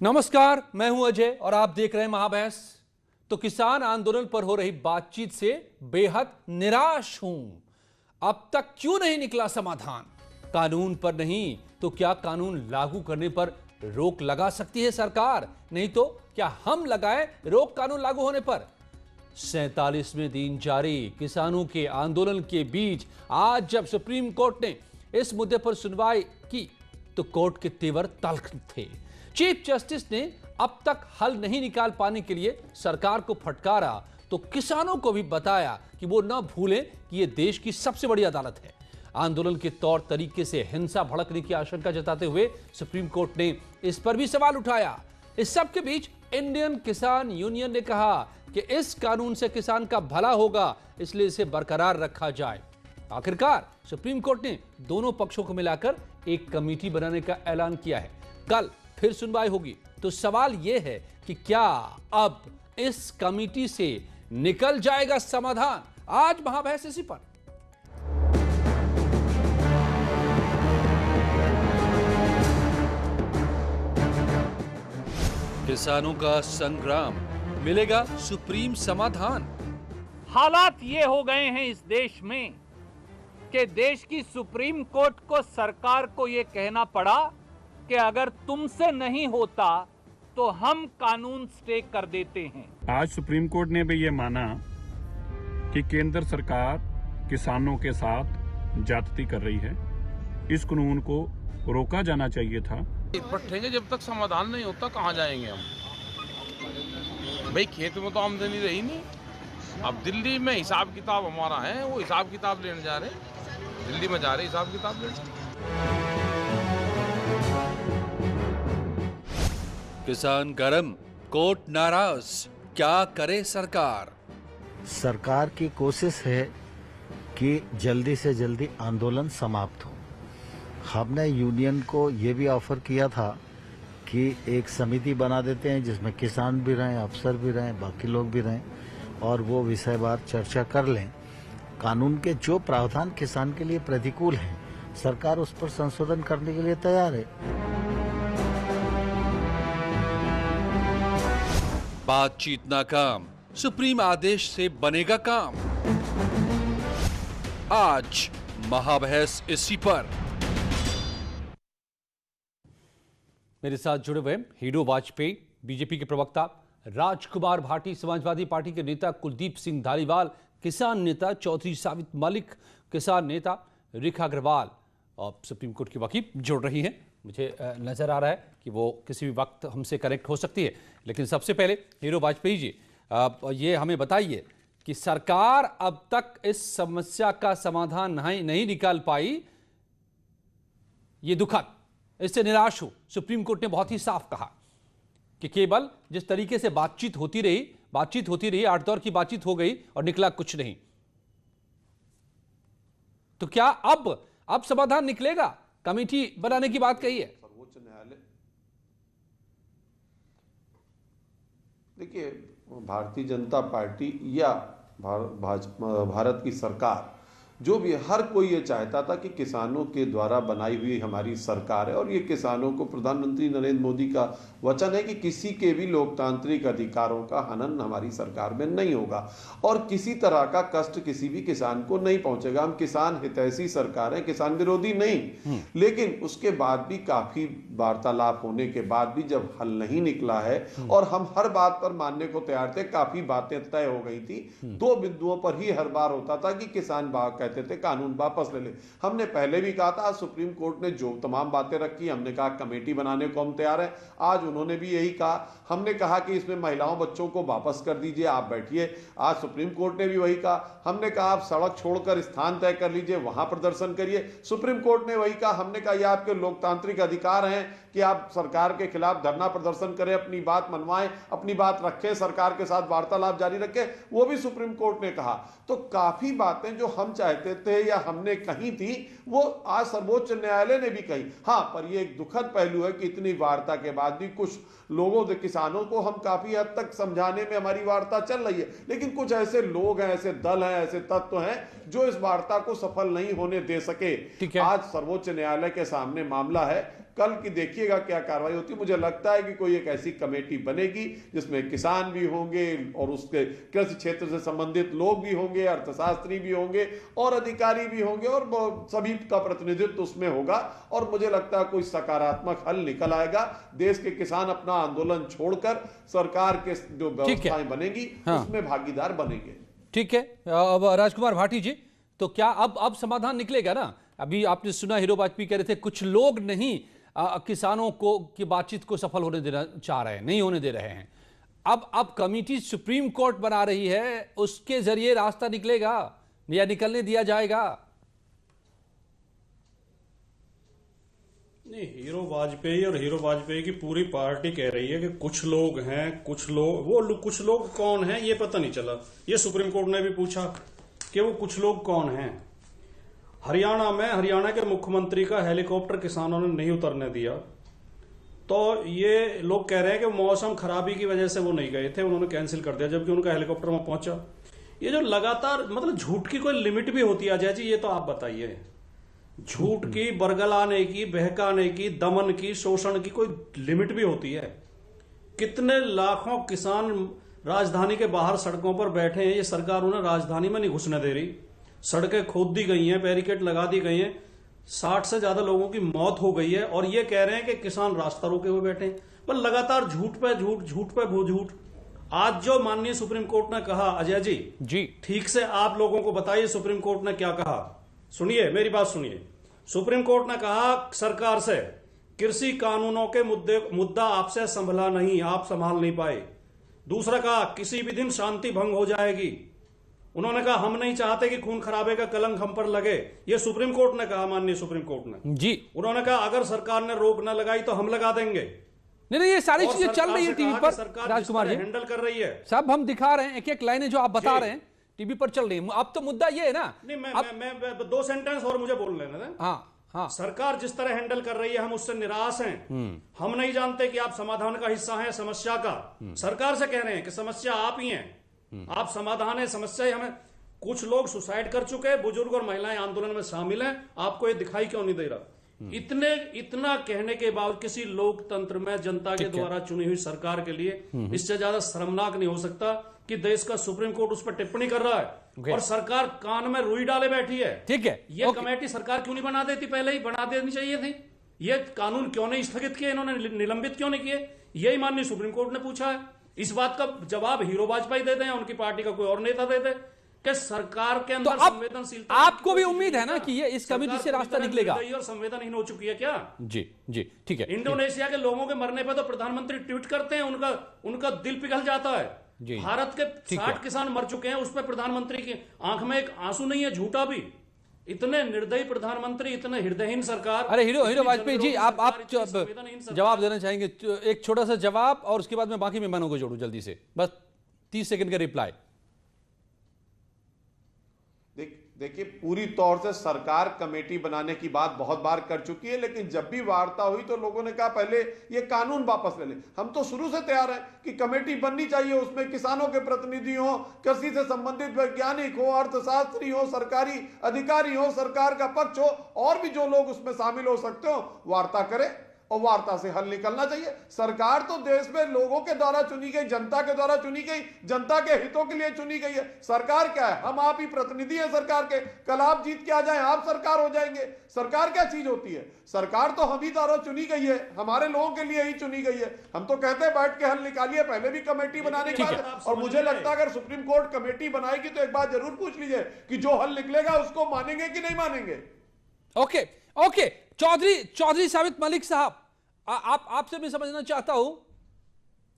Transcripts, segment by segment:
नमस्कार, मैं हूं अजय और आप देख रहे हैं महाबहस। तो किसान आंदोलन पर हो रही बातचीत से बेहद निराश हूं। अब तक क्यों नहीं निकला समाधान? कानून पर नहीं तो क्या कानून लागू करने पर रोक लगा सकती है सरकार? नहीं तो क्या हम लगाएं रोक कानून लागू होने पर? 47वें दिन जारी किसानों के आंदोलन के बीच आज जब सुप्रीम कोर्ट ने इस मुद्दे पर सुनवाई की तो कोर्ट के तेवर तल्ख थे। चीफ जस्टिस ने अब तक हल नहीं निकाल पाने के लिए सरकार को फटकारा तो किसानों को भी बताया कि वो न भूलें कि यह देश की सबसे बड़ी अदालत है। आंदोलन के तौर तरीके से हिंसा भड़कने की आशंका जताते हुए सुप्रीम कोर्ट ने इस पर भी सवाल उठाया। इस सब के बीच इंडियन किसान यूनियन ने कहा कि इस कानून से किसान का भला होगा, इसलिए इसे बरकरार रखा जाए। आखिरकार सुप्रीम कोर्ट ने दोनों पक्षों को मिलाकर एक कमेटी बनाने का ऐलान किया है। कल फिर सुनवाई होगी। तो सवाल यह है कि क्या अब इस कमेटी से निकल जाएगा समाधान? आज महाबहस इसी पर। किसानों का संग्राम, मिलेगा सुप्रीम समाधान? हालात ये हो गए हैं इस देश में कि देश की सुप्रीम कोर्ट को सरकार को ये कहना पड़ा कि अगर तुमसे नहीं होता तो हम कानून स्टे कर देते हैं। आज सुप्रीम कोर्ट ने भी ये माना कि केंद्र सरकार किसानों के साथ ज्यादती कर रही है। इस कानून को रोका जाना चाहिए था। बैठेंगे जब तक समाधान नहीं होता, कहाँ जाएंगे हम? भाई खेत में तो आमदनी रही नहीं। अब दिल्ली में हिसाब किताब हमारा है, वो हिसाब किताब लेने जा रहे, दिल्ली में जा रहे हिसाब किताब लेने। किसान गरम, कोर्ट नाराज, क्या करे सरकार? सरकार की कोशिश है कि जल्दी से जल्दी आंदोलन समाप्त हो। हमने यूनियन को ये भी ऑफर किया था कि एक समिति बना देते हैं जिसमें किसान भी रहें, अफसर भी रहें, बाकी लोग भी रहें और वो विषयवार चर्चा कर लें। कानून के जो प्रावधान किसान के लिए प्रतिकूल हैं, सरकार उस पर संशोधन करने के लिए तैयार है। बातचीत नाकाम, सुप्रीम आदेश से बनेगा काम। आज महाबहस इसी पर। मेरे साथ जुड़े हुए हीरो वाजपेयी, बीजेपी के प्रवक्ता राजकुमार भाटी, समाजवादी पार्टी के नेता कुलदीप सिंह धालीवाल, किसान नेता चौधरी साबित मलिक, किसान नेता रेखा अग्रवाल और सुप्रीम कोर्ट की वकील जुड़ रही हैं। मुझे नजर आ रहा है कि वो किसी भी वक्त हमसे कनेक्ट हो सकती है। लेकिन सबसे पहले हीरो वाजपेयी जी, ये हमें बताइए कि सरकार अब तक इस समस्या का समाधान नहीं निकाल पाई, ये दुखद, इससे निराश हूं। सुप्रीम कोर्ट ने बहुत ही साफ कहा कि केवल जिस तरीके से बातचीत होती रही 8 दौर की बातचीत हो गई और निकला कुछ नहीं। तो क्या अब समाधान निकलेगा? कमेटी बनाने की बात कही है। सर्वोच्च न्यायालय, देखिए, भारतीय जनता पार्टी या भारत की सरकार, जो भी, हर कोई ये चाहता था कि किसानों के द्वारा बनाई हुई हमारी सरकार है और ये किसानों को, प्रधानमंत्री नरेंद्र मोदी का वचन है कि किसी के भी लोकतांत्रिक अधिकारों का हनन हमारी सरकार में नहीं होगा और किसी तरह का कष्ट किसी भी किसान को नहीं पहुंचेगा। हम किसान हितैषी सरकार है, किसान विरोधी नहीं। लेकिन उसके बाद भी काफी वार्तालाप होने के बाद भी जब हल नहीं निकला है और हम हर बात पर मानने को तैयार थे, काफी बातें तय हो गई थी, 2 बिंदुओं पर ही हर बार होता था कि किसान कहते थे कानून वापस ले ले। हमने पहले भी कहा था, सुप्रीम कोर्ट ने जो तमाम बातें रखी, हमने कहा कमेटी बनाने को हम तैयार हैं। आज उन्होंने भी यही कहा। हमने कहा कि इसमें महिलाओं बच्चों को वापस कर दीजिए, आप बैठिए। आज सुप्रीम कोर्ट ने भी वही कहा। हमने कहा आप सड़क छोड़कर स्थान तय कर लीजिए, वहां प्रदर्शन करिए। सुप्रीम कोर्ट ने वही कहा। हमने कहा यह आपके लोकतांत्रिक अधिकार हैं कि आप सरकार के खिलाफ धरना प्रदर्शन करें, अपनी बात मनवाएं, अपनी बात रखें, सरकार के साथ वार्तालाप जारी रखें, वो भी सुप्रीम कोर्ट ने कहा। तो काफी बातें जो हम चाहते थे या हमने कही थी, वो आज सर्वोच्च न्यायालय ने भी कही। हाँ, पर ये एक दुखद पहलू है कि इतनी वार्ता के बाद भी कुछ लोगों किसानों को हम काफी हद तक समझाने में हमारी वार्ता चल रही है, लेकिन कुछ ऐसे लोग हैं, ऐसे दल हैं, ऐसे तत्व हैं जो इस वार्ता को सफल नहीं होने दे सके। आज सर्वोच्च न्यायालय के सामने मामला है, कल की देखिएगा क्या कार्रवाई होती है। मुझे लगता है कि कोई एक ऐसी कमेटी बनेगी जिसमें किसान भी होंगे और उसके कृषि क्षेत्र से संबंधित लोग भी होंगे, अर्थशास्त्री भी होंगे और अधिकारी भी होंगे और सभी का प्रतिनिधित्व उसमें होगा और मुझे लगता है कोई सकारात्मक हल निकल आएगा। देश के किसान अपना आंदोलन छोड़कर सरकार के जो व्यवस्थाएं बनेगी उसमें भागीदार बनेंगे। ठीक है। अब राजकुमार भाटी जी, तो क्या अब समाधान निकलेगा ना? अभी आपने सुना हीरो वाजपेयी कह रहे थे कुछ लोग नहीं किसानों को की बातचीत को सफल होने देना चाह रहे हैं, नहीं होने दे रहे हैं। अब कमेटी सुप्रीम कोर्ट बना रही है, उसके जरिए रास्ता निकलेगा या निकलने दिया जाएगा? नहीं, हीरो वाजपेयी और हीरो वाजपेयी की पूरी पार्टी कह रही है कि कुछ लोग हैं, कुछ लोग, कुछ लोग कौन हैं ये पता नहीं चला। ये सुप्रीम कोर्ट ने भी पूछा कि वो कुछ लोग कौन हैं। हरियाणा के मुख्यमंत्री का हेलीकॉप्टर किसानों ने नहीं उतरने दिया, तो ये लोग कह रहे हैं कि मौसम खराबी की वजह से वो नहीं गए थे, उन्होंने कैंसिल कर दिया, जबकि उनका हेलीकॉप्टर वहां पहुंचा। ये जो लगातार मतलब झूठ की कोई लिमिट भी होती है अजय जी, ये तो आप बताइए। झूठ की, बरगलाने की, बहकाने की, दमन की, शोषण की कोई लिमिट भी होती है। कितने लाखों किसान राजधानी के बाहर सड़कों पर बैठे हैं, ये सरकार उन्हें राजधानी में नहीं घुसने दे रही। सड़कें खोद दी गई हैं, बैरिकेड लगा दी गई हैं, 60 से ज्यादा लोगों की मौत हो गई है और ये कह रहे हैं कि किसान रास्ता रोके हुए बैठे हैं। पर लगातार झूठ पे झूठ, झूठ पे झूठ। आज जो माननीय सुप्रीम कोर्ट ने कहा अजय जी ठीक से आप लोगों को बताइए सुप्रीम कोर्ट ने क्या कहा। सुनिए, मेरी बात सुनिए। सुप्रीम कोर्ट ने कहा सरकार से कृषि कानूनों के मुद्दा आपसे संभला नहीं, आप संभाल नहीं पाए। दूसरा कहा किसी भी दिन शांति भंग हो जाएगी। उन्होंने कहा हम नहीं चाहते कि खून खराबे का कलंक हम पर लगे, ये सुप्रीम कोर्ट ने कहा, माननीय सुप्रीम कोर्ट ने जी। उन्होंने कहा अगर सरकार ने रोक न लगाई तो हम लगा देंगे। नहीं, ये सारी चीजें चल रही है टीवी पर, राजकुमार जी हैंडल कर रही है। सब हम दिखा रहे हैं, एक एक लाइनें जो आप बता रहे हैं टीवी पर चल रही है। अब तो मुद्दा ये है ना, नहीं मैं 2 सेंटेंस और मुझे बोल लेने दें। हाँ, सरकार जिस तरह हैंडल कर रही है हम उससे निराश हैं। हम नहीं जानते कि आप समाधान का हिस्सा हैं समस्या का। सरकार से कह रहे हैं कि समस्या आप ही हैं, आप समाधान है, समस्या ही हमें। कुछ लोग सुसाइड कर चुके हैं, बुजुर्ग और महिलाएं आंदोलन में शामिल हैं, आपको ये दिखाई क्यों नहीं दे रहा? इतना कहने के बाद किसी लोकतंत्र में जनता के द्वारा चुनी हुई सरकार के लिए इससे ज्यादा शर्मनाक नहीं हो सकता कि देश का सुप्रीम कोर्ट उस पर टिप्पणी कर रहा है और सरकार कान में रुई डाले बैठी है। ठीक है, ये कमेटी सरकार क्यों नहीं बना देती? पहले ही बना देनी चाहिए थी। ये कानून क्यों नहीं स्थगित किए, इन्होंने निलंबित क्यों नहीं किए? यही माननीय सुप्रीम कोर्ट ने पूछा है। इस बात का जवाब हीरो वाजपेयी देते हैं, उनकी पार्टी का कोई और नेता देते कि सरकार के अंदर संवेदनशीलता। आपको भी उम्मीद है ना कि ये इस कमेटी से रास्ता निकलेगा? और संवेदनहीन हो चुकी है क्या? जी, ठीक है। इंडोनेशिया के लोगों के मरने पर तो प्रधानमंत्री ट्वीट करते हैं, उनका दिल पिघल जाता है। भारत के 60 किसान मर चुके हैं, उस पर प्रधानमंत्री की आंख में एक आंसू नहीं है, झूठा भी। इतने निर्दयी प्रधानमंत्री, इतने हृदयहीन सरकार। अरे हीरो वाजपेयी जी, आप जवाब देना चाहेंगे? एक छोटा सा जवाब और उसके बाद मैं बाकी मेहमानों को जोड़ू जल्दी से, बस 30 सेकंड का रिप्लाई। देखिए, पूरी तौर से सरकार कमेटी बनाने की बात बहुत बार कर चुकी है, लेकिन जब भी वार्ता हुई तो लोगों ने कहा पहले ये कानून वापस ले लें। हम तो शुरू से तैयार हैं कि कमेटी बननी चाहिए, उसमें किसानों के प्रतिनिधि हो, कृषि से संबंधित वैज्ञानिक हो, अर्थशास्त्री हो, सरकारी अधिकारी हो, सरकार का पक्ष हो, और भी जो लोग उसमें शामिल हो सकते हो, वार्ता करें और वार्ता से हल निकलना चाहिए। सरकार तो देश में लोगों के द्वारा चुनी गई, जनता के द्वारा चुनी गई, जनता के हितों के लिए चुनी गई है। सरकार क्या है? हम आप ही प्रतिनिधि हैं सरकार के। कल आप जीत के आ जाएं, आप सरकार हो जाएंगे। सरकार क्या चीज होती है? सरकार तो हम ही द्वारा चुनी गई है, हमारे लोगों के लिए ही चुनी गई है। हम तो कहते हैं बैठ के हल निकालिए, पहले भी कमेटी बनाने के बाद। और मुझे लगता है अगर सुप्रीम कोर्ट कमेटी बनाएगी तो एक बात जरूर पूछ लीजिए कि जो हल निकलेगा उसको मानेंगे कि नहीं मानेंगे। ओके, चौधरी साबित मलिक साहब, आपसे मैं समझना चाहता हूं,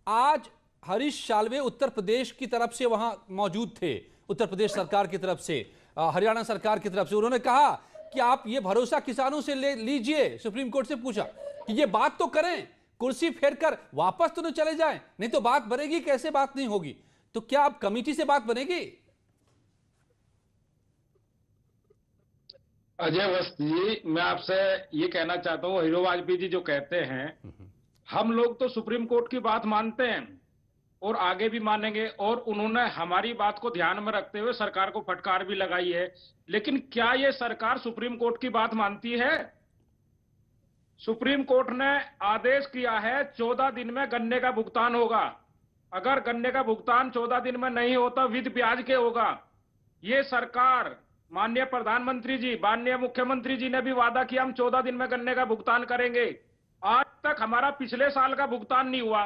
आज हरीश साल्वे उत्तर प्रदेश की तरफ से वहां मौजूद थे, उत्तर प्रदेश सरकार की तरफ से, हरियाणा सरकार की तरफ से। उन्होंने कहा कि आप ये भरोसा किसानों से ले लीजिए। सुप्रीम कोर्ट से पूछा कि ये बात तो करें, कुर्सी फेर कर वापस तो न चले जाएं, नहीं तो बात बनेगी कैसे? बात नहीं होगी। तो क्या अब कमेटी से बात बनेगी? अजय वस्त जी, मैं आपसे ये कहना चाहता हूँ, हीरो वाजपेयी जी जो कहते हैं हम लोग तो सुप्रीम कोर्ट की बात मानते हैं और आगे भी मानेंगे, और उन्होंने हमारी बात को ध्यान में रखते हुए सरकार को फटकार भी लगाई है। लेकिन क्या ये सरकार सुप्रीम कोर्ट की बात मानती है? सुप्रीम कोर्ट ने आदेश किया है 14 दिन में गन्ने का भुगतान होगा। अगर गन्ने का भुगतान 14 दिन में नहीं होता विद ब्याज के होगा। ये सरकार, माननीय प्रधानमंत्री जी, माननीय मुख्यमंत्री जी ने भी वादा किया हम 14 दिन में गन्ने का भुगतान करेंगे। आज तक हमारा पिछले साल का भुगतान नहीं हुआ।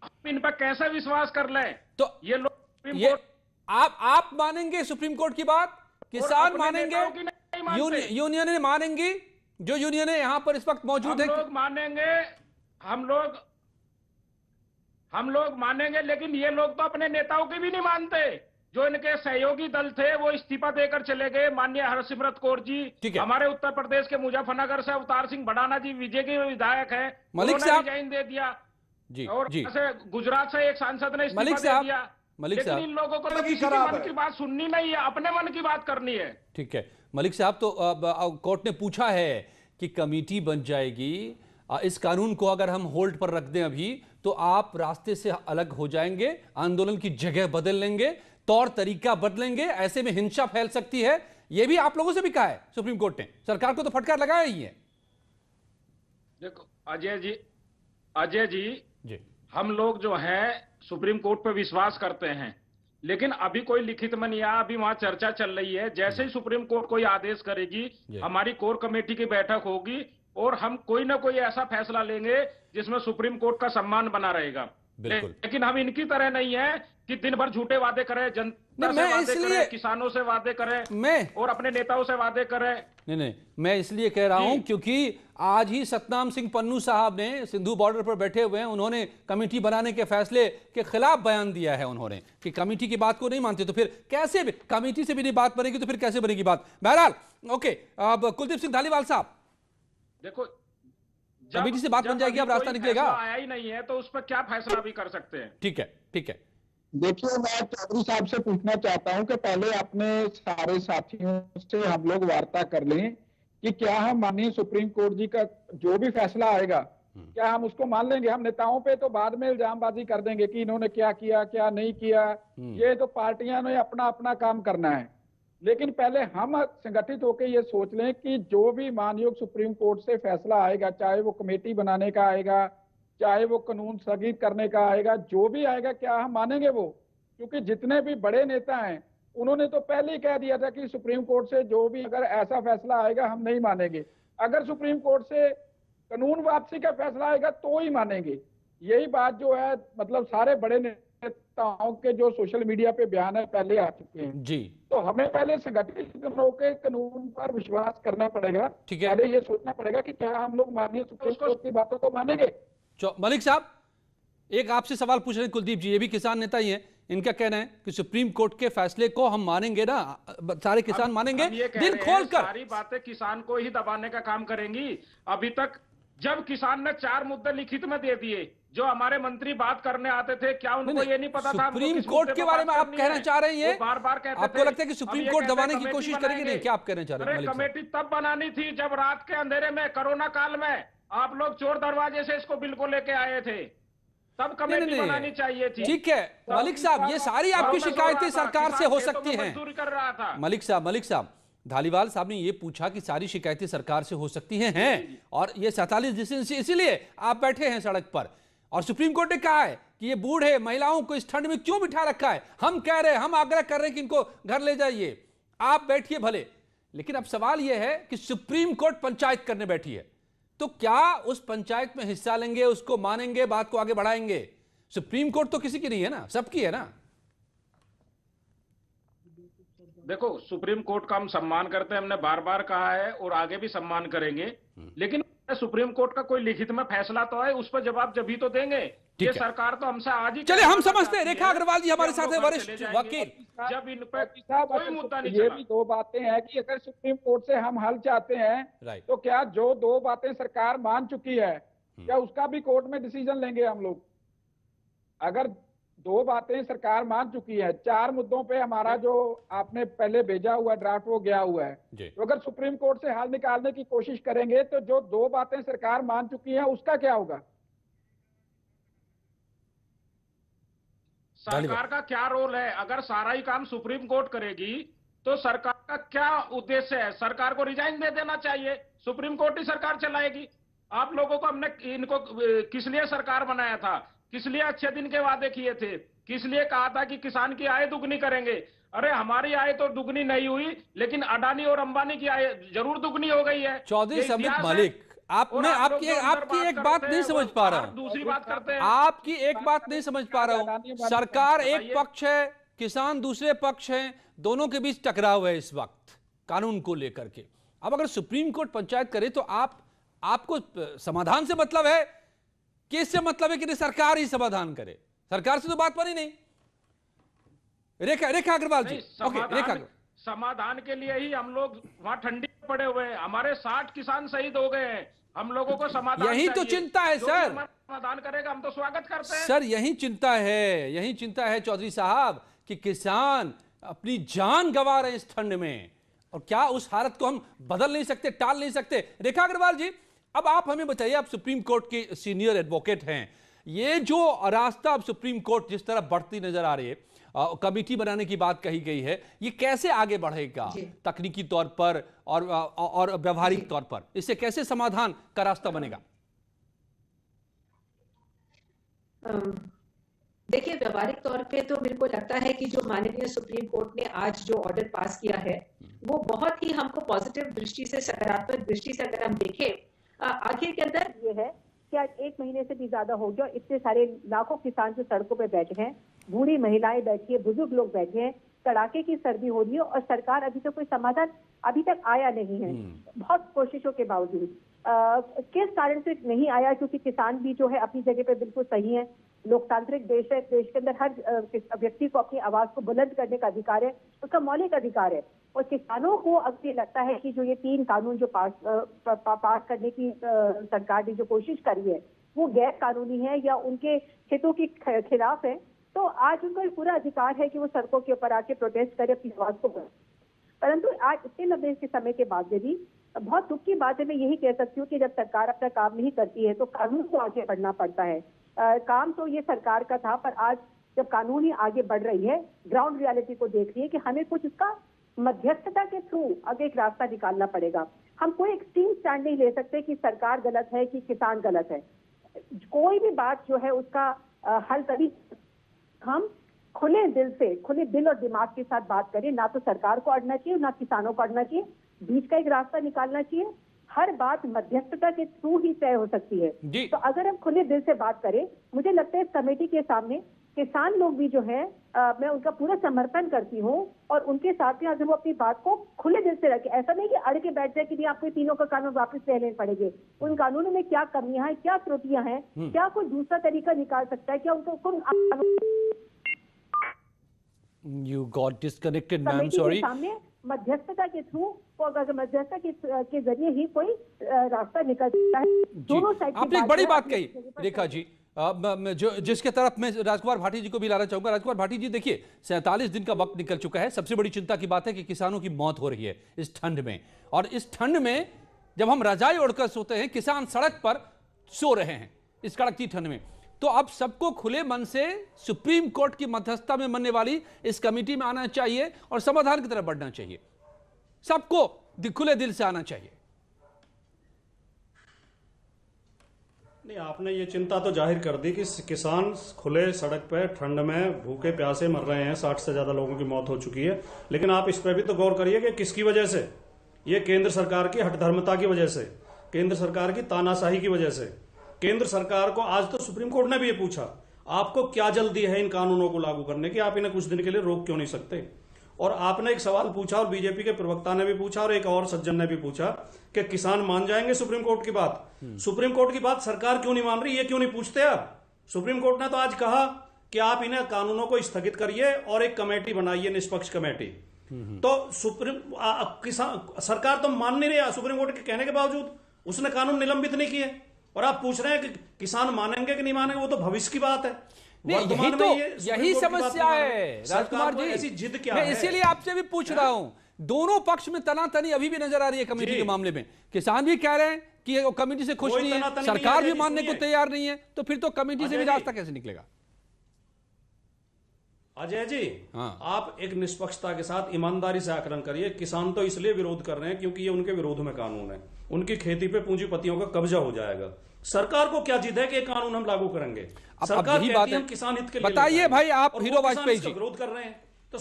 हम इन पर कैसे विश्वास कर लें? तो ये लोग सुप्रीम ये कोर्ट आप मानेंगे सुप्रीम कोर्ट की बात, किसान अपने मानेंगे, नेताओं की नहीं मानते। यूनियन मानेंगी, जो यूनियन यहाँ पर इस वक्त मौजूद है? हम लोग मानेंगे, हम लोग मानेंगे, लेकिन ये लोग तो अपने नेताओं की भी नहीं मानते। जो इनके सहयोगी दल थे वो इस्तीफा देकर चले गए। माननीय हरसिमरत कौर जी ठीक है। हमारे उत्तर प्रदेश के मुजफ्फरनगर से, अवतार सिंह भडाना जी विजय के विधायक हैं, मलिक उन्होंने साहब, रिजाइन दे दिया। जी और जी, ऐसे गुजरात से एक सांसद ने मलिक इस्तीफा दे दिया। मलिक लेकिन साहब, इन लोगों को तो किसी के मन की बात सुननी नहीं है, अपने मन की बात करनी है। ठीक है मलिक साहब, तो कोर्ट ने पूछा है कि कमेटी बन जाएगी, इस कानून को अगर हम होल्ड पर रख दें अभी तो आप रास्ते से अलग हो जाएंगे, आंदोलन की जगह बदल लेंगे, तौर तरीका बदलेंगे, ऐसे में हिंसा फैल सकती है। यह भी आप लोगों से भी कहा है सुप्रीम कोर्ट ने, सरकार को तो फटकार लगाया ही है। देखो अजय जी, हम लोग जो है सुप्रीम कोर्ट पे विश्वास करते हैं, लेकिन अभी कोई लिखित में नहीं आया। अभी वहां चर्चा चल रही है। जैसे ही सुप्रीम कोर्ट कोई आदेश करेगी, हमारी कोर कमेटी की बैठक होगी और हम कोई ना कोई ऐसा फैसला लेंगे जिसमें सुप्रीम कोर्ट का सम्मान बना रहेगा। लेकिन हम इनकी तरह नहीं है कि दिन भर झूठे वादे करें, जनता से वादे करें, किसानों से वादे करें और अपने नेताओं से वादे करें। नहीं, मैं इसलिए कह रहा हूं क्योंकि आज ही सतनाम सिंह पन्नू साहब ने सिंधु बॉर्डर पर बैठे हुए हैं, उन्होंने कमेटी बनाने के फैसले के खिलाफ बयान दिया है उन्होंने कि कमेटी की बात को नहीं मानते। तो फिर कैसे कमेटी से भी नहीं बात बनेगी तो फिर कैसे बनेगी बात? बहरहाल ओके, अब कुलदीप सिंह धालीवाल साहब, देखो कमेटी से बात बन जाएगी, अब रास्ता निकलेगा। आया ही नहीं है तो उस पर क्या फैसला भी कर सकते हैं। ठीक है। देखिए, मैं चौधरी साहब से पूछना चाहता हूं कि पहले अपने सारे साथियों से हम लोग वार्ता कर लें कि क्या हम माननीय सुप्रीम कोर्ट जी का जो भी फैसला आएगा क्या हम उसको मान लेंगे। हम नेताओं पे तो बाद में इल्जामबाजी कर देंगे कि इन्होंने क्या किया क्या नहीं किया, ये तो पार्टियां ने अपना अपना काम करना है। लेकिन पहले हम संगठित होकर ये सोच लें कि जो भी मानयोग सुप्रीम कोर्ट से फैसला आएगा, चाहे वो कमेटी बनाने का आएगा, चाहे वो कानून स्थगित करने का आएगा, जो भी आएगा क्या हम मानेंगे वो? क्योंकि जितने भी बड़े नेता हैं उन्होंने तो पहले ही कह दिया था कि सुप्रीम कोर्ट से जो भी अगर ऐसा फैसला आएगा हम नहीं मानेंगे। अगर सुप्रीम कोर्ट से कानून वापसी का फैसला आएगा तो ही मानेंगे। यही बात जो है, मतलब सारे बड़े नेताओं के जो सोशल मीडिया पे बयान है पहले आ चुके हैं जी। तो हमें पहले संगठित होकर कानून पर विश्वास करना पड़ेगा। ठीक है, पहले ये सोचना पड़ेगा कि क्या हम लोग माननीय सुप्रीम कोर्ट की बातों को मानेंगे। मलिक साहब, एक आपसे सवाल पूछ रहे हैं कुलदीप जी, ये भी किसान नेता ही हैं, इनका कहना है कि सुप्रीम कोर्ट के फैसले को हम मानेंगे ना, सारे किसान मानेंगे, दिल खोलकर। सारी बातें किसान को ही दबाने का काम करेंगी। अभी तक जब किसान ने 4 मुद्दे लिखित में दे दिए, जो हमारे मंत्री बात करने आते थे, क्या उनको ये नहीं पता था सुप्रीम कोर्ट के बारे में आप कहना चाह रहे हैं? बार-बार कहते थे। आपको लगता है कि सुप्रीम कोर्ट दबाने की कोशिश करेगी? नहीं, क्या आप कहना चाह रहे हैं? कमेटी तब बनानी थी जब रात के अंधेरे में, कोरोना काल में आप लोग चोर दरवाजे से इसको बिल को लेके आए थे, तब कमेटी बनानी चाहिए थी। ठीक है मलिक साहब, ये सारी आपकी शिकायतें सरकार से हो सकती हैं। कर रहा था मलिक साहब, धालीवाल साहब ने ये पूछा कि सारी शिकायतें सरकार से हो सकती हैं और ये 47 दिसंबर से इसीलिए आप बैठे हैं सड़क पर, और सुप्रीम कोर्ट ने कहा है कि ये बूढ़े महिलाओं को इस ठंड में क्यों बिठा रखा है। हम कह रहे हैं, हम आग्रह कर रहे हैं कि इनको घर ले जाइए, आप बैठिए भले, लेकिन अब सवाल यह है कि सुप्रीम कोर्ट पंचायत करने बैठी है, तो क्या उस पंचायत में हिस्सा लेंगे, उसको मानेंगे, बात को आगे बढ़ाएंगे? सुप्रीम कोर्ट तो किसी की नहीं है ना, सबकी है ना। देखो, सुप्रीम कोर्ट का हम सम्मान करते हैं, हमने बार-बार कहा है और आगे भी सम्मान करेंगे, लेकिन सुप्रीम कोर्ट का कोई लिखित में फैसला तो है, उस पर जवाब जब ही तो देंगे। ये सरकार तो हमसे आज ही, चले हम समझते हैं। रेखा अग्रवाल जी हमारे साथ है, वरिष्ठ वकील। जब इन पर कोई मुद्दा नहीं ये भी 2 बातें हैं कि अगर सुप्रीम कोर्ट से हम हल चाहते हैं तो क्या जो 2 बातें सरकार मान चुकी है क्या उसका भी कोर्ट में डिसीजन लेंगे हम लोग? अगर 2 बातें सरकार मान चुकी है, 4 मुद्दों पे हमारा जो आपने पहले भेजा हुआ ड्राफ्ट वो गया हुआ है, तो अगर सुप्रीम कोर्ट से हल निकालने की कोशिश करेंगे तो जो 2 बातें सरकार मान चुकी है उसका क्या होगा? सरकार का क्या रोल है? अगर सारा ही काम सुप्रीम कोर्ट करेगी तो सरकार का क्या उद्देश्य है? सरकार को रिजाइन दे देना चाहिए, सुप्रीम कोर्ट ही सरकार चलाएगी। आप लोगों को हमने इनको किस लिए सरकार बनाया था? किस लिए अच्छे दिन के वादे किए थे? किस लिए कहा था कि किसान की आय दुगनी करेंगे? अरे हमारी आय तो दुगनी नहीं हुई, लेकिन अडानी और अंबानी की आय जरूर दुगनी हो गई है। चौधरी ये समित इतिहास है। मलिक, और आप लोग आपकी जो अंदर एक बात करते नहीं हैं, समझ वो पा रहा बाहर हूं। दूसरी बात करते हैं। आपकी एक बात नहीं समझ पा रहा हूं। सरकार एक पक्ष है, किसान दूसरे पक्ष है, दोनों के बीच टकराव है इस वक्त कानून को लेकर के। अब अगर सुप्रीम कोर्ट पंचायत करे तो आपको समाधान से मतलब है कि इससे मतलब है कि सरकार ही समाधान करे? सरकार से तो बात बनी नहीं। रेखा अग्रवाल जी, ओके, रेखा, समाधान के लिए ही हम लोग वहां ठंडी में पड़े हुए हैं। हमारे 60 किसान शहीद हो गए हैं। हम लोगों को समाधान यही तो चाहिए। चिंता है जो सर। भी समाधान करेगा हम तो स्वागत करते हैं। सर यही चिंता है चौधरी साहब कि किसान अपनी जान गंवा रहे हैं इस ठंड में, और क्या उस हालत को हम बदल नहीं सकते, टाल नहीं सकते? रेखा अग्रवाल जी, अब आप हमें बताइए, आप सुप्रीम कोर्ट के सीनियर एडवोकेट हैं, ये जो रास्ता अब सुप्रीम कोर्ट जिस तरह बढ़ती नजर आ रही है, कमेटी बनाने की बात कही गई है, ये कैसे आगे बढ़ेगा तकनीकी तौर पर और व्यवहारिक तौर पर? इससे कैसे समाधान का रास्ता बनेगा? देखिए, व्यवहारिक तौर पे तो मेरे को लगता है कि जो माननीय सुप्रीम कोर्ट ने आज जो ऑर्डर पास किया है वो बहुत ही हमको पॉजिटिव दृष्टि से, सकारात्मक दृष्टि से अगर हम देखें, आखिर के अंदर ये है कि आज 1 महीने से भी ज्यादा हो गया, इतने सारे लाखों किसान जो सड़कों पे बैठे हैं, बूढ़ी महिलाएं बैठी है, बुजुर्ग लोग बैठे हैं, कड़ाके की सर्दी हो रही है और सरकार अभी तक कोई समाधान अभी तक आया नहीं है। बहुत कोशिशों के बावजूद किस कारण से नहीं आया? क्योंकि किसान भी जो है अपनी जगह पे बिल्कुल सही है, लोकतांत्रिक देश है, देश के अंदर हर व्यक्ति को अपनी आवाज को बुलंद करने का अधिकार है, उसका मौलिक अधिकार है। और किसानों को अब ये लगता है कि जो ये 3 कानून जो पास करने की सरकार ने जो कोशिश करी है वो गैर कानूनी है या उनके हितों के खिलाफ है, तो आज उनका पूरा अधिकार है कि वो सड़कों के ऊपर आके प्रोटेस्ट करे, अपनी आवाज को बुलंद। परंतु आज इतने लंबे के समय के बाद भी बहुत दुख की बात है, मैं यही कह सकती हूँ कि जब सरकार अपना काम नहीं करती है तो कानून को आगे बढ़ना पड़ता है। काम तो ये सरकार का था, पर आज जब कानून ही आगे बढ़ रही है, ग्राउंड रियलिटी को देख रही है कि हमें कुछ इसका मध्यस्थता के थ्रू आगे एक रास्ता निकालना पड़ेगा। हम कोई एक्सट्रीम स्टैंड नहीं ले सकते कि सरकार गलत है कि किसान गलत है। कोई भी बात जो है उसका हल तभी हम खुले दिल और दिमाग के साथ बात करें, ना तो सरकार को अड़ना चाहिए ना किसानों को अड़ना चाहिए, बीच का एक रास्ता निकालना चाहिए। हर बात मध्यस्थता के थ्रू ही तय हो सकती है। तो अगर हम खुले दिल से बात करें, मुझे लगता है इस कमेटी के सामने किसान लोग भी जो है मैं उनका पूरा समर्थन करती हूँ और उनके साथ में अगर वो अपनी बात को खुले दिल से रखे, ऐसा नहीं कि अड़ के बैठ जाए कि नहीं आपको तीनों का कानून वापस ले लेने पड़ेंगे। उन कानूनों में क्या कमियां हैं, क्या त्रुटियां हैं, क्या कोई दूसरा तरीका निकाल सकता है, क्या उनको You got disconnected, ma'am. Sorry. सामने मध्यस्थता के थ्रू अगर मध्यस्थता के जरिए ही कोई रास्ता निकल सकता है। दोनों साइड आपने एक बड़ी बात कही रेखा जी, जिसके तरफ मैं राजकुमार भाटी जी को भी लाना चाहूंगा। राजकुमार भाटी जी, देखिए 47 दिन का वक्त निकल चुका है। सबसे बड़ी चिंता की बात है कि किसानों की मौत हो रही है इस ठंड में, और इस ठंड में जब हम रजाई ओढ़कर सोते हैं, किसान सड़क पर सो रहे हैं इस कड़कती ठंड में। तो अब सबको खुले मन से सुप्रीम कोर्ट की मध्यस्थता में बनने वाली इस कमेटी में आना चाहिए और समाधान की तरफ बढ़ना चाहिए। सबको खुले दिल से आना चाहिए। नहीं, आपने ये चिंता तो जाहिर कर दी कि किसान खुले सड़क पे ठंड में भूखे प्यासे मर रहे हैं, 60 से ज्यादा लोगों की मौत हो चुकी है। लेकिन आप इस पर भी तो गौर करिए कि किसकी वजह से? ये केंद्र सरकार की हठधर्मता की वजह से, केंद्र सरकार की तानाशाही की वजह से। केंद्र सरकार को आज तो सुप्रीम कोर्ट ने भी ये पूछा, आपको क्या जल्दी है इन कानूनों को लागू करने की, आप इन्हें कुछ दिन के लिए रोक क्यों नहीं सकते? और आपने एक सवाल पूछा और बीजेपी के प्रवक्ता ने भी पूछा और एक और सज्जन ने भी पूछा कि किसान मान जाएंगे सुप्रीम कोर्ट की बात। सुप्रीम कोर्ट की बात सरकार क्यों नहीं मान रही, ये क्यों नहीं पूछते आप? सुप्रीम कोर्ट ने तो आज कहा कि आप इन्हें कानूनों को स्थगित करिए और एक कमेटी बनाइए, निष्पक्ष कमेटी। तो किसान सरकार तो मान नहीं रही, सुप्रीम कोर्ट के कहने के बावजूद उसने कानून निलंबित नहीं किए, और आप पूछ रहे हैं कि किसान मानेंगे कि नहीं मानेंगे। वो तो भविष्य की बात है। यही समस्या है राजकुमार जी, ऐसी जिद क्या मैं है? इसीलिए आपसे भी पूछ रहा हूं। दोनों पक्ष में तनातनी अभी भी नजर आ रही है कमेटी के मामले में। किसान भी कह रहे हैं कि वो कमेटी से खुश नहीं है, सरकार भी मानने को तैयार नहीं है, तो फिर तो कमेटी से भी रास्ता कैसे निकलेगा? अजय जी, हाँ। आप एक निष्पक्षता के साथ ईमानदारी से आकलन करिए। किसान तो इसलिए विरोध कर रहे हैं क्योंकि ये उनके विरोध में कानून है, उनकी खेती पे पूंजीपतियों का कब्जा हो जाएगा। सरकार को क्या जिद है कि कानून हम लागू करेंगे? अब सरकार यही कहती बात है है। हम किसान हित के लिए बताइए लेकर भाई, आप और वो हीरो किसान वाजपेयी इसका जी। विरोध कर रहे हैं, तो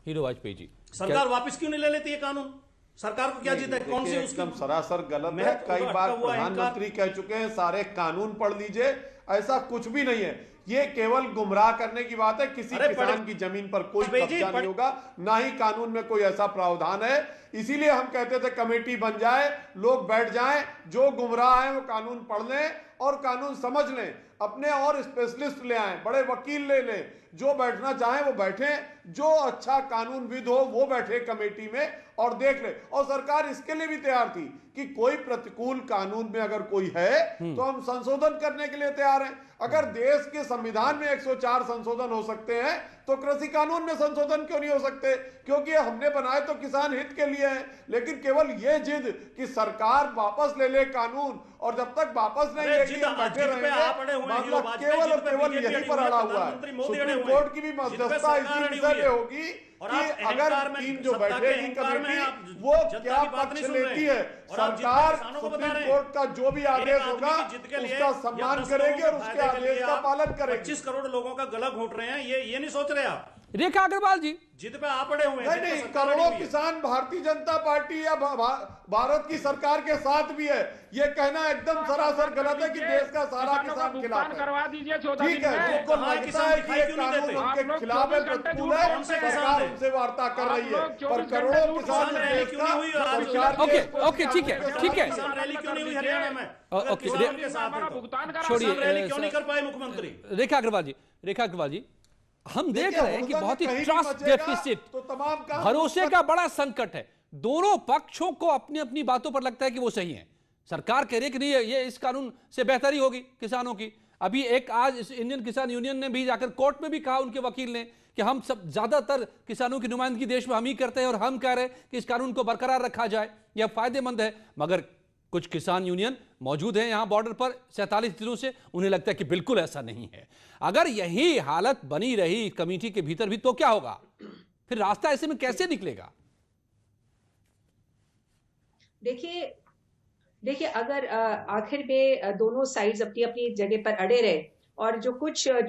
हीरो वाजपेयी जी, सरकार वापस क्यों नहीं ले लेती है कानून? सरकार को क्या जिद है? कौन सी देखिए, उसकी एकदम सरासर गलत मैं है। तो कई अटका बार हुआ है इनका। प्रधानमंत्री कह चुके हैं सारे कानून पढ़ लीजिए, ऐसा कुछ भी नहीं है। ये केवल गुमराह करने की बात है। किसी अरे किसान की जमीन पर कोई अबे जी, कब्जा नहीं होगा, ना ही कानून में कोई ऐसा प्रावधान है। इसीलिए हम कहते थे कमेटी बन जाए, लोग बैठ जाएं, जो गुमराह है वो कानून पढ़ लें और कानून समझ लें, अपने और स्पेशलिस्ट ले आए, बड़े वकील ले लें, जो बैठना चाहें वो बैठें, जो अच्छा कानूनविद हो वो बैठे कमेटी में और देख ले। और सरकार इसके लिए भी तैयार थी कि कोई प्रतिकूल कानून में अगर कोई है तो हम संशोधन करने के लिए तैयार हैं। अगर देश के संविधान में 104 संशोधन हो सकते हैं तो कृषि कानून में संशोधन क्यों नहीं हो सकते? क्योंकि हमने बनाए तो किसान हित के लिए हैं। लेकिन केवल ये जिद कि सरकार वापस ले ले कानून, और जब तक वापस नहीं लेगी हम बैठे रहेंगे, मामला केवल और केवल यहीं पर अड़ा हुआ है। सुप्रीम कोर्ट की भी मध्यस्थता इसी विषय में होगी कि अगर टीम जो बैठेगी कमेटी वो क्या पक्ष लेती है। सरकार सुप्रीम कोर्ट का जो भी आदेश होगा उसका सम्मान करेगी और उसके आदेश का पालन करेगी। 25 करोड़ लोगों का गला घोट रहे हैं, ये नहीं सोच रहे आप? रेखा अग्रवाल जी, जिद पे आप पड़े हुए हैं। नहीं, करोड़ों किसान भारतीय जनता पार्टी या भारत की सरकार के साथ भी है। ये कहना एकदम सरासर गलत है कि देश का सारा किसान खिलाफ है। करवा दीजिए 14 ठीक है, उनको लगता है कि ये कानून उनके खिलाफ है, प्रतिकूल है, सरकार उनसे वार्ता कर रही है, पर करोड़ों किसान देश का सरकार ओके, ठीक है, ठीक है, रैली क्यों नहीं हुई हरियाणा में? ओके, छोड़िए, रैली क्यों नहीं कर पाए मुख्यमंत्री? रेखा अग्रवाल जी, हम देख रहे हैं कि बहुत ही ट्रस्ट डेफिसिट, तो तमाम भरोसे का बड़ा संकट है। दोनों पक्षों को अपनी अपनी बातों पर लगता है कि वो सही है। सरकार कह रही है कि नहीं, ये इस कानून से बेहतरी होगी किसानों की। अभी एक आज इंडियन किसान यूनियन ने भी जाकर कोर्ट में भी कहा, उनके वकील ने, कि हम सब ज्यादातर किसानों की नुमाइंदगी देश में हम ही करते हैं और हम कह रहे हैं कि इस कानून को बरकरार रखा जाए, यह फायदेमंद है। मगर कुछ किसान यूनियन मौजूद हैं यहां बॉर्डर पर 47 दिनों से, उन्हें लगता है कि बिल्कुल ऐसा नहीं है। अगर यही हालत बनी रही कमेटी के भीतर भी तो क्या होगा? फिर रास्ता ऐसे में कैसे निकलेगा? देखिए अगर आखिर में दोनों साइड्स अपनी अपनी जगह पर अड़े रहे और जो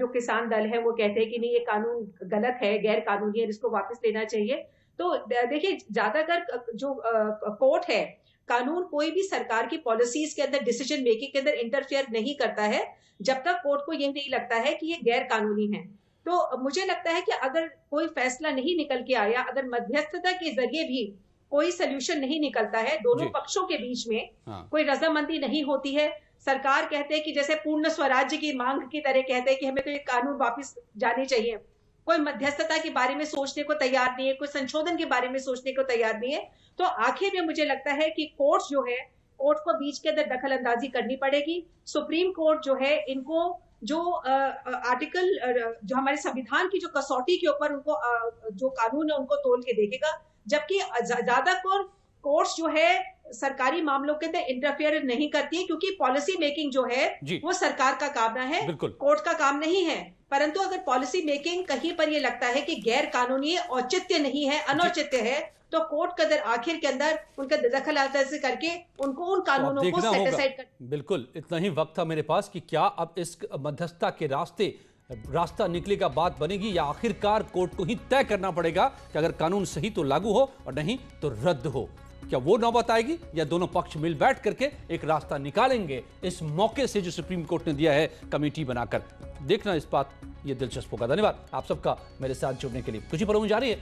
किसान दल है वो कहते हैं कि नहीं ये कानून गलत है, गैर कानूनी है, इसको वापस लेना चाहिए, तो देखिए ज्यादातर जो कोर्ट है, कानून कोई भी सरकार की पॉलिसीज के अंदर, डिसीजन मेकिंग के अंदर इंटरफेयर नहीं करता है जब तक कोर्ट को ये नहीं लगता है कि ये गैर कानूनी है। तो मुझे लगता है कि अगर कोई फैसला नहीं निकल के आया, अगर मध्यस्थता के जरिए भी कोई सोल्यूशन नहीं निकलता है, दोनों पक्षों के बीच में कोई रजामंदी नहीं होती है, सरकार कहते हैं कि जैसे पूर्ण स्वराज्य की मांग की तरह कहते हैं कि हमें तो ये कानून वापस जाने चाहिए, कोई मध्यस्थता के बारे में सोचने को तैयार नहीं है, कोई संशोधन के बारे में सोचने को तैयार नहीं है, तो आखिर में मुझे लगता है कि कोर्ट जो है, कोर्ट को बीच के अंदर दखल अंदाजी करनी पड़ेगी। सुप्रीम कोर्ट जो है, इनको जो आर्टिकल, जो हमारे संविधान की जो कसौटी के ऊपर उनको जो कानून है उनको तोल के देखेगा, जबकि ज्यादातर कोर्ट्स जो है सरकारी मामलों के अंदर इंटरफेयर नहीं करती है, क्योंकि पॉलिसी मेकिंग जो है वो सरकार का काम है, कोर्ट का काम नहीं है। परंतु अगर पॉलिसी मेकिंग कहीं पर ये लगता है कि गैर कानूनी औचित्य नहीं है, अनौचित्य है, तो कोर्ट के अंदर आखिर के अंदर उनका दखल अंदाजी करके उनको उन कानूनों को सेट असाइड कर। बिल्कुल, इतना ही वक्त था मेरे पास कि क्या अब इस मध्यस्थता के रास्ता निकलेगा, बात बनेगी, या आखिरकार कोर्ट को ही तय करना पड़ेगा कि अगर कानून सही तो लागू हो और नहीं तो रद्द हो। क्या वो नौबत आएगी या दोनों पक्ष मिल बैठ करके एक रास्ता निकालेंगे इस मौके से जो सुप्रीम कोर्ट ने दिया है कमेटी बनाकर? देखना इस बात, ये दिलचस्प होगा। धन्यवाद आप सबका मेरे साथ जुड़ने के लिए। कुछ ही पलों में जारी है।